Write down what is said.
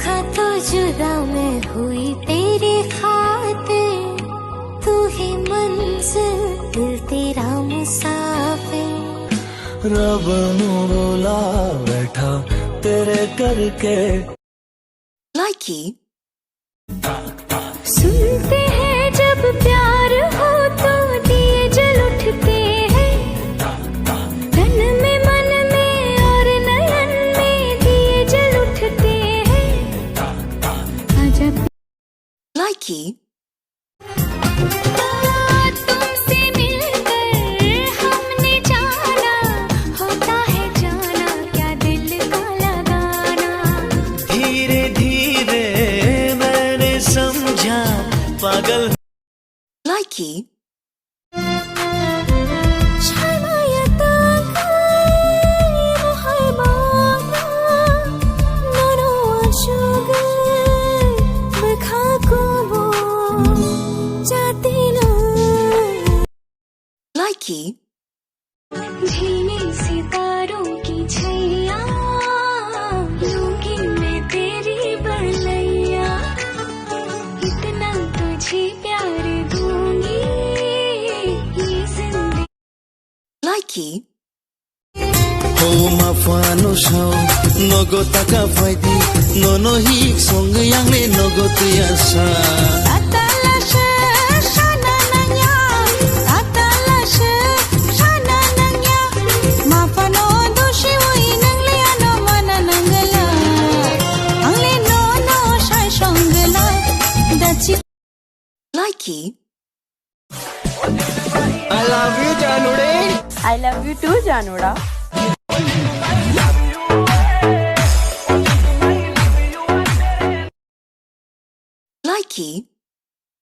देखा तो जुदा मैं हुई तेरी खातिर, तू ही मंजिल दिल तेरा मुसाफिर। रब नू बुला बैठा तेरे करके। लाइकी सुनते हैं जब प्यार हो तो दिए जल उठते हैं, तन में मन में और नयन में दिए जल उठते हैं। आजा लाइकी तुमसे मिलकर हमने जाना, होता है जाना क्या दिल का लगाना। धीरे धीरे मैंने समझा पागल। लाइकी लाइकी झीने सितारों की छैया, लूंगी मैं तेरी बलैया, इतना तुझे प्यार दूंगी ये जिंदगी। लाइकी Oh mafano shao nogo taka faidi nono hi song yang le nogo tiasa. Likee I love you Janude. I love you too, Janoda. Likee